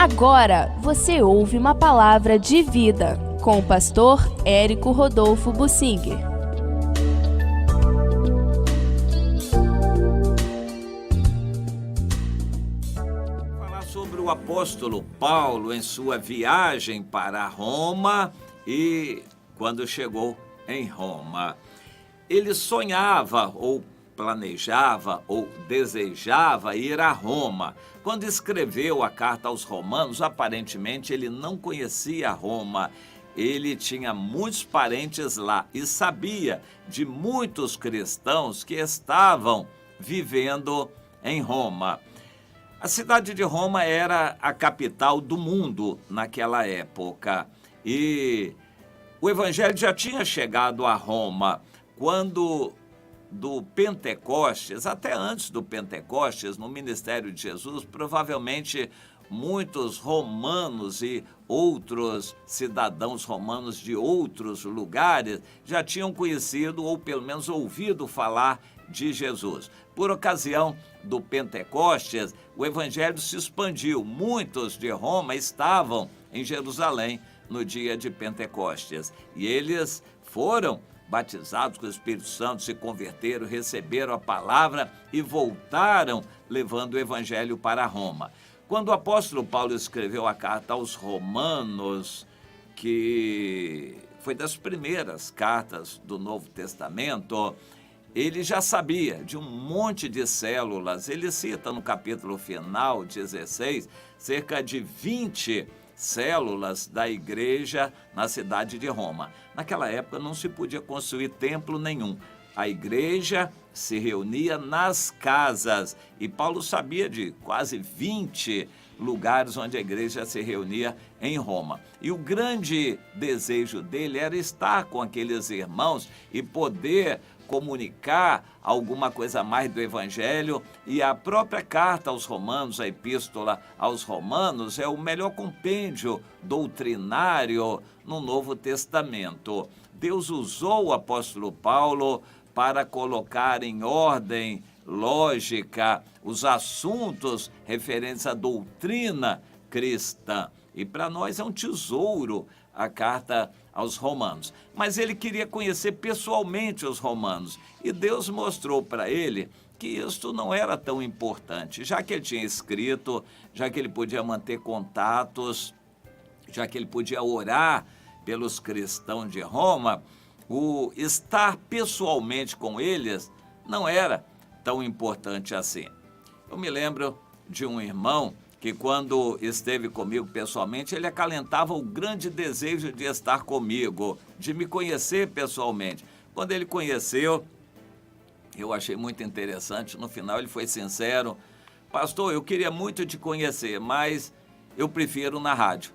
Agora você ouve uma palavra de vida com o pastor Érico Rodolfo Bussinger. Falar sobre o apóstolo Paulo em sua viagem para Roma e quando chegou em Roma. Ele sonhava ou planejava ou desejava ir a Roma. Quando escreveu a carta aos Romanos, aparentemente ele não conhecia Roma. Ele tinha muitos parentes lá e sabia de muitos cristãos que estavam vivendo em Roma. A cidade de Roma era a capital do mundo naquela época e o evangelho já tinha chegado a Roma quando do Pentecostes, até antes do Pentecostes, no ministério de Jesus, provavelmente muitos romanos e outros cidadãos romanos de outros lugares já tinham conhecido ou pelo menos ouvido falar de Jesus. Por ocasião do Pentecostes, o evangelho se expandiu. Muitos de Roma estavam em Jerusalém no dia de Pentecostes e eles foram batizados com o Espírito Santo, se converteram, receberam a palavra e voltaram levando o evangelho para Roma. Quando o apóstolo Paulo escreveu a carta aos Romanos, que foi das primeiras cartas do Novo Testamento, ele já sabia de um monte de células. Ele cita no capítulo final, 16, cerca de 20 células da igreja na cidade de Roma. Naquela época não se podia construir templo nenhum. A igreja se reunia nas casas e Paulo sabia de quase 20 lugares onde a igreja se reunia em Roma. E o grande desejo dele era estar com aqueles irmãos e poder comunicar alguma coisa mais do evangelho, e a própria carta aos Romanos, a epístola aos Romanos, é o melhor compêndio doutrinário no Novo Testamento. Deus usou o apóstolo Paulo para colocar em ordem lógica os assuntos referentes à doutrina cristã. E para nós é um tesouro a carta aos Romanos. Mas ele queria conhecer pessoalmente os romanos. E Deus mostrou para ele que isto não era tão importante. Já que ele tinha escrito, já que ele podia manter contatos, já que ele podia orar pelos cristãos de Roma, o estar pessoalmente com eles não era tão importante assim. Eu me lembro de um irmão que quando esteve comigo pessoalmente, ele acalentava o grande desejo de estar comigo, de me conhecer pessoalmente. Quando ele conheceu, eu achei muito interessante, no final ele foi sincero: pastor, eu queria muito te conhecer, mas eu prefiro na rádio,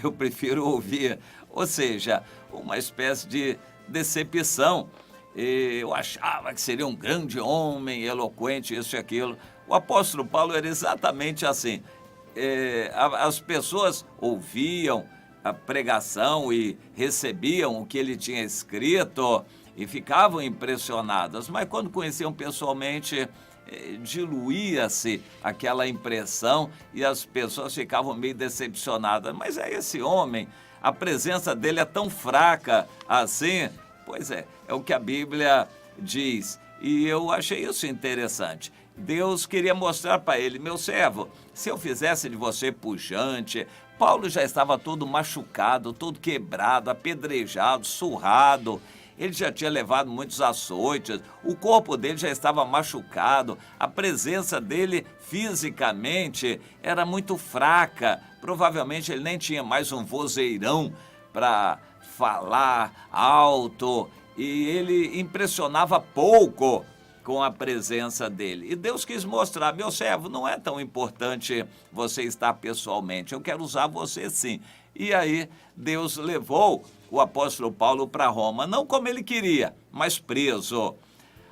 eu prefiro ouvir. Ou seja, uma espécie de decepção. Eu achava que seria um grande homem, eloquente, isso e aquilo. O apóstolo Paulo era exatamente assim. As pessoas ouviam a pregação e recebiam o que ele tinha escrito e ficavam impressionadas, mas quando conheciam pessoalmente, diluía-se aquela impressão e as pessoas ficavam meio decepcionadas. Mas é esse homem, a presença dele é tão fraca assim. Pois é o que a Bíblia diz. E eu achei isso interessante. Deus queria mostrar para ele: meu servo, se eu fizesse de você pujante. Paulo já estava todo machucado, todo quebrado, apedrejado, surrado. Ele já tinha levado muitos açoites, o corpo dele já estava machucado, a presença dele fisicamente era muito fraca. Provavelmente ele nem tinha mais um vozeirão para falar alto e ele impressionava pouco com a presença dele. E Deus quis mostrar: meu servo, não é tão importante você estar pessoalmente, eu quero usar você sim. E aí Deus levou o apóstolo Paulo para Roma, não como ele queria, mas preso.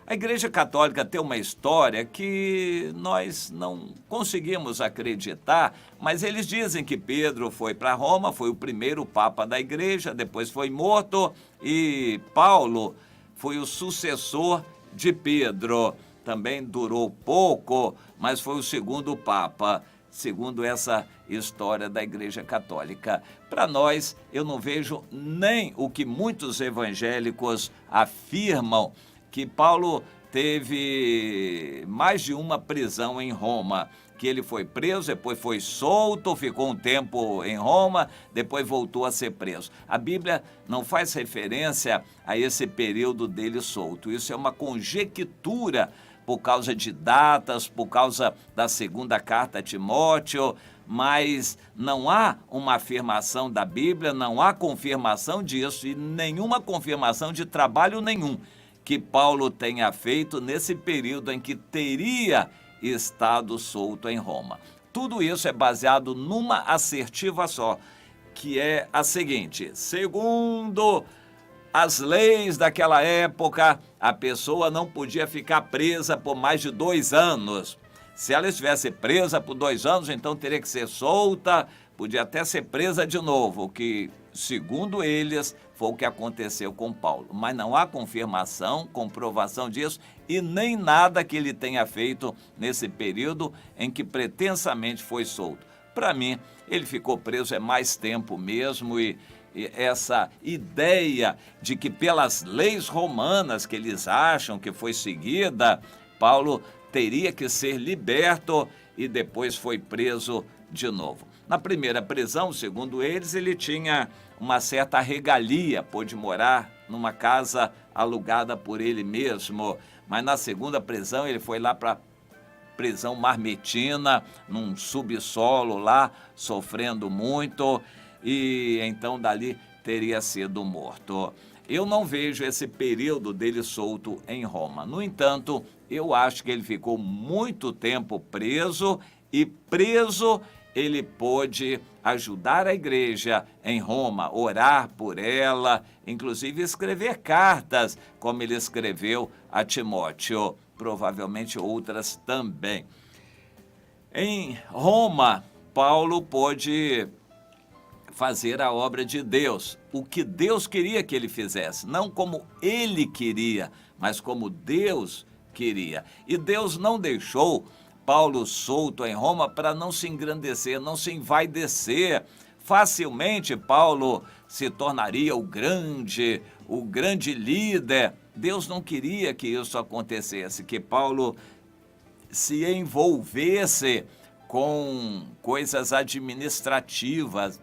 A Igreja Católica tem uma história que nós não conseguimos acreditar, mas eles dizem que Pedro foi para Roma, foi o primeiro papa da igreja, depois foi morto, e Paulo foi o sucessor de Pedro. Também durou pouco, mas foi o segundo papa. segundo essa história da Igreja Católica. Para nós, eu não vejo nem o que muitos evangélicos afirmam, que Paulo teve mais de uma prisão em Roma, que ele foi preso, depois foi solto, ficou um tempo em Roma, depois voltou a ser preso. A Bíblia não faz referência a esse período dele solto. Isso é uma conjectura por causa de datas, por causa da segunda carta a Timóteo, mas não há uma afirmação da Bíblia, não há confirmação disso e nenhuma confirmação de trabalho nenhum que Paulo tenha feito nesse período em que teria estado solto em Roma. Tudo isso é baseado numa assertiva só, que é a seguinte: segundo as leis daquela época, a pessoa não podia ficar presa por mais de 2 anos. Se ela estivesse presa por 2 anos, então teria que ser solta, podia até ser presa de novo, o que, segundo eles, foi o que aconteceu com Paulo. Mas não há confirmação, comprovação disso e nem nada que ele tenha feito nesse período em que pretensamente foi solto. Para mim, ele ficou preso mais tempo mesmo e essa ideia de que pelas leis romanas que eles acham que foi seguida, Paulo teria que ser liberto e depois foi preso de novo. Na primeira prisão, segundo eles, ele tinha uma certa regalia, pôde morar numa casa alugada por ele mesmo, mas na segunda prisão ele foi lá para prisão marmetina, num subsolo lá, sofrendo muito, e então dali teria sido morto. Eu não vejo esse período dele solto em Roma. No entanto, eu acho que ele ficou muito tempo preso e preso ele pôde ajudar a igreja em Roma, orar por ela, inclusive escrever cartas, como ele escreveu a Timóteo, provavelmente outras também. Em Roma, Paulo pôde fazer a obra de Deus, o que Deus queria que ele fizesse, não como ele queria, mas como Deus queria. E Deus não deixou Paulo solto em Roma para não se engrandecer, não se envaidecer. Facilmente Paulo se tornaria o grande líder. Deus não queria que isso acontecesse, que Paulo se envolvesse com coisas administrativas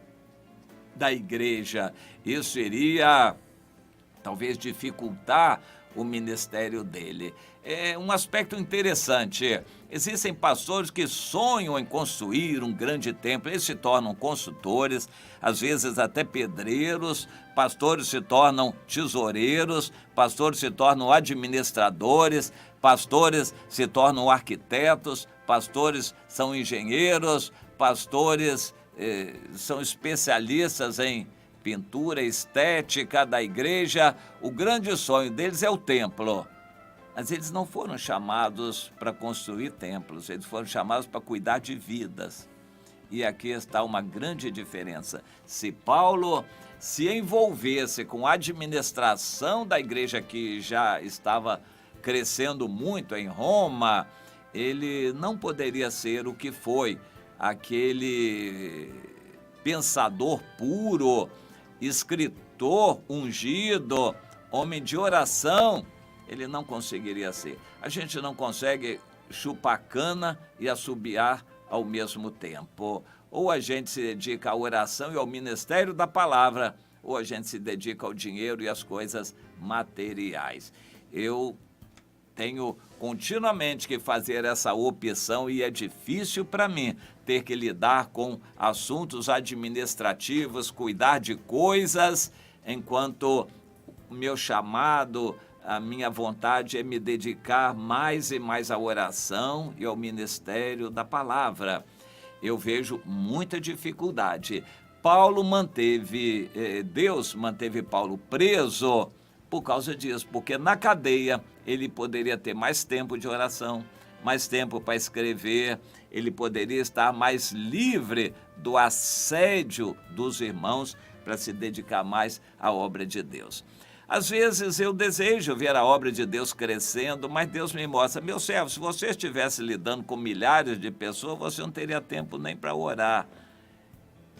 da igreja. Isso iria talvez dificultar o ministério dele. É um aspecto interessante. Existem pastores que sonham em construir um grande templo. Eles se tornam construtores, às vezes até pedreiros. Pastores se tornam tesoureiros, pastores se tornam administradores, pastores se tornam arquitetos, pastores são engenheiros, pastores são especialistas em pintura, estética da igreja. O grande sonho deles é o templo. Mas eles não foram chamados para construir templos, eles foram chamados para cuidar de vidas. E aqui está uma grande diferença. Se Paulo se envolvesse com a administração da igreja que já estava crescendo muito em Roma, ele não poderia ser o que foi, aquele pensador puro, escritor ungido, homem de oração. Ele não conseguiria ser. A gente não consegue chupar cana e assobiar ao mesmo tempo. Ou a gente se dedica à oração e ao ministério da palavra, ou a gente se dedica ao dinheiro e às coisas materiais. Eu tenho continuamente que fazer essa opção e é difícil para mim ter que lidar com assuntos administrativos, cuidar de coisas, enquanto o meu chamado, a minha vontade é me dedicar mais e mais à oração e ao ministério da palavra. Eu vejo muita dificuldade. Deus manteve Paulo preso por causa disso, porque na cadeia ele poderia ter mais tempo de oração, mais tempo para escrever, ele poderia estar mais livre do assédio dos irmãos para se dedicar mais à obra de Deus. Às vezes eu desejo ver a obra de Deus crescendo, mas Deus me mostra, meu servo, se você estivesse lidando com milhares de pessoas, você não teria tempo nem para orar.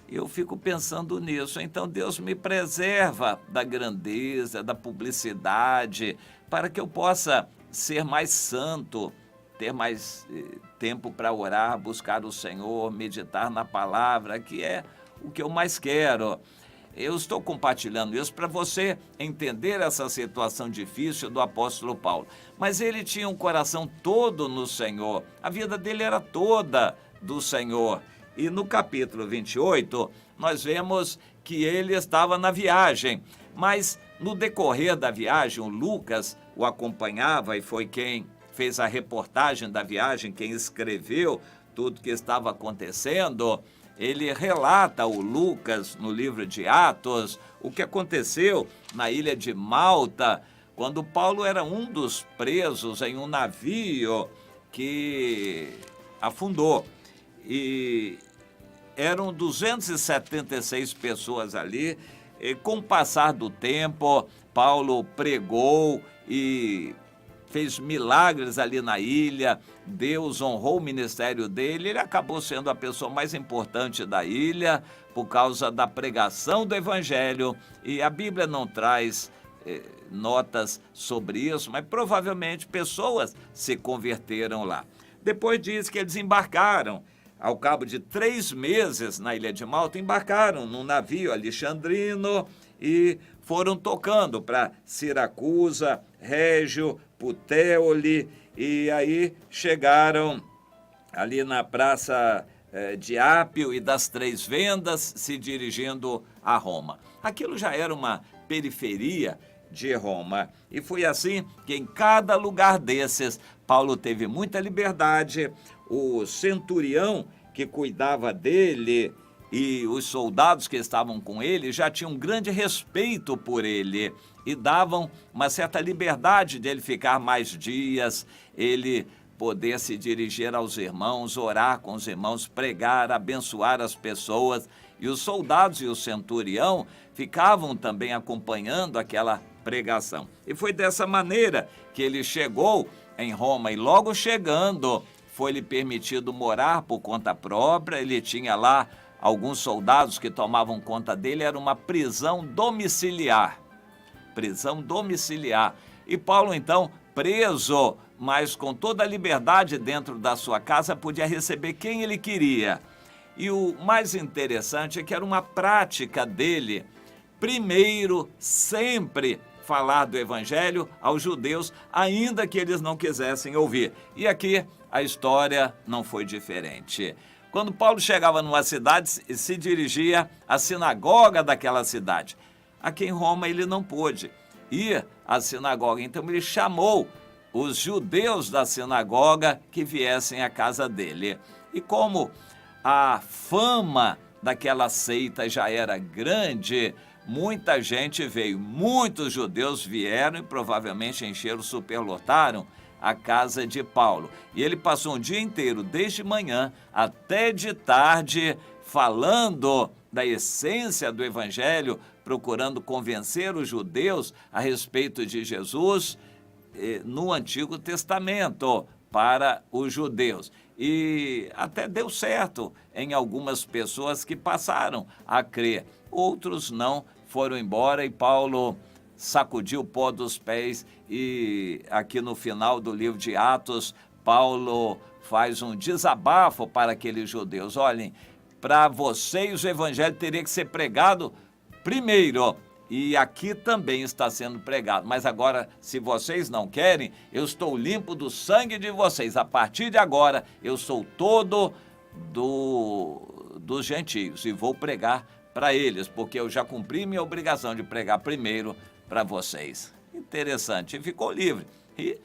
Eu fico pensando nisso, então Deus me preserva da grandeza, da publicidade, para que eu possa ser mais santo, ter mais tempo para orar, buscar o Senhor, meditar na palavra, que é o que eu mais quero. Eu estou compartilhando isso para você entender essa situação difícil do apóstolo Paulo. Mas ele tinha um coração todo no Senhor, a vida dele era toda do Senhor. E no capítulo 28, nós vemos que ele estava na viagem, mas no decorrer da viagem, o Lucas o acompanhava e foi quem fez a reportagem da viagem, quem escreveu tudo que estava acontecendo. Ele relata, o Lucas, no livro de Atos, o que aconteceu na ilha de Malta, quando Paulo era um dos presos em um navio que afundou. E eram 276 pessoas ali. E com o passar do tempo, Paulo pregou e fez milagres ali na ilha, Deus honrou o ministério dele, ele acabou sendo a pessoa mais importante da ilha por causa da pregação do evangelho, e a Bíblia não traz notas sobre isso, mas provavelmente pessoas se converteram lá. Depois diz que eles embarcaram, ao cabo de 3 meses na ilha de Malta, embarcaram num navio alexandrino e foram tocando para Siracusa, Régio, Puteoli, e aí chegaram ali na praça de Ápio e das Três Vendas, se dirigindo a Roma. Aquilo já era uma periferia de Roma, e foi assim que em cada lugar desses, Paulo teve muita liberdade. O centurião que cuidava dele e os soldados que estavam com ele já tinham um grande respeito por ele e davam uma certa liberdade dele ficar mais dias, ele poder se dirigir aos irmãos, orar com os irmãos, pregar, abençoar as pessoas. E os soldados e o centurião ficavam também acompanhando aquela pregação. E foi dessa maneira que ele chegou em Roma, e logo chegando, foi-lhe permitido morar por conta própria. Ele tinha lá alguns soldados que tomavam conta dele, era uma prisão domiciliar. Prisão domiciliar. E Paulo, então, preso, mas com toda a liberdade dentro da sua casa, podia receber quem ele queria. E o mais interessante é que era uma prática dele, primeiro, sempre falar do evangelho aos judeus, ainda que eles não quisessem ouvir. E aqui a história não foi diferente. Quando Paulo chegava numa cidade, se dirigia à sinagoga daquela cidade. Aqui em Roma ele não pôde ir à sinagoga, então ele chamou os judeus da sinagoga que viessem à casa dele. E como a fama daquela seita já era grande, muita gente veio, muitos judeus vieram e provavelmente encheram, superlotaram a casa de Paulo. E ele passou um dia inteiro, desde manhã até de tarde, falando da essência do evangelho, procurando convencer os judeus a respeito de Jesus no Antigo Testamento para os judeus. E até deu certo em algumas pessoas que passaram a crer. Outros não, foram embora, e Paulo sacudiu o pó dos pés. E aqui no final do livro de Atos, Paulo faz um desabafo para aqueles judeus. Olhem, para vocês o evangelho teria que ser pregado primeiro, e aqui também está sendo pregado, mas agora, se vocês não querem, eu estou limpo do sangue de vocês. A partir de agora, eu sou todo dos gentios e vou pregar para eles, porque eu já cumpri minha obrigação de pregar primeiro para vocês. Interessante, e ficou livre. E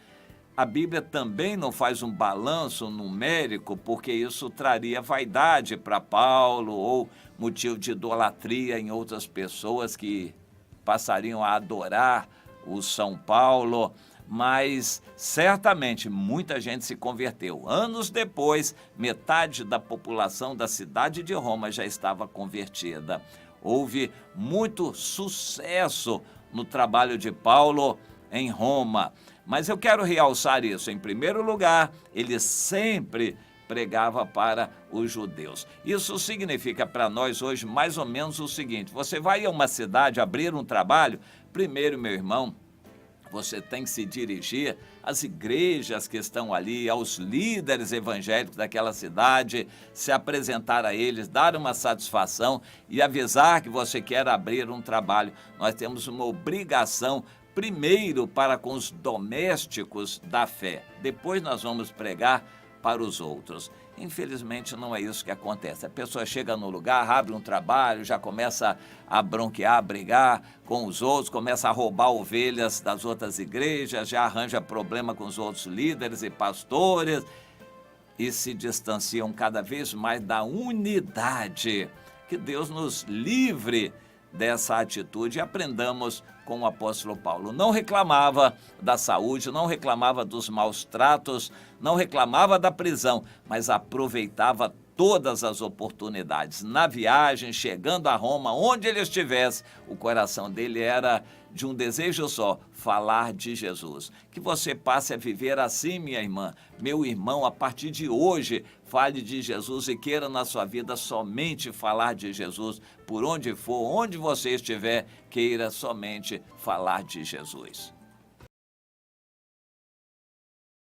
a Bíblia também não faz um balanço numérico, porque isso traria vaidade para Paulo ou motivo de idolatria em outras pessoas que passariam a adorar o São Paulo, mas certamente muita gente se converteu. Anos depois, metade da população da cidade de Roma já estava convertida. Houve muito sucesso no trabalho de Paulo em Roma. Mas eu quero realçar isso. Em primeiro lugar, ele sempre pregava para os judeus. Isso significa para nós hoje mais ou menos o seguinte: você vai a uma cidade abrir um trabalho, primeiro, meu irmão, você tem que se dirigir às igrejas que estão ali, aos líderes evangélicos daquela cidade, se apresentar a eles, dar uma satisfação e avisar que você quer abrir um trabalho. Nós temos uma obrigação, primeiro para com os domésticos da fé, depois nós vamos pregar para os outros. Infelizmente não é isso que acontece. A pessoa chega no lugar, abre um trabalho, já começa a bronquear, a brigar com os outros, começa a roubar ovelhas das outras igrejas, já arranja problema com os outros líderes e pastores e se distanciam cada vez mais da unidade. Que Deus nos livre dessa atitude e aprendamos com o apóstolo Paulo. Não reclamava da saúde, não reclamava dos maus tratos, não reclamava da prisão, mas aproveitava todas as oportunidades. Na viagem, chegando a Roma, onde ele estivesse, o coração dele era de um desejo só: falar de Jesus. Que você passe a viver assim, minha irmã, meu irmão, a partir de hoje, fale de Jesus e queira na sua vida somente falar de Jesus. Por onde for, onde você estiver, queira somente falar de Jesus.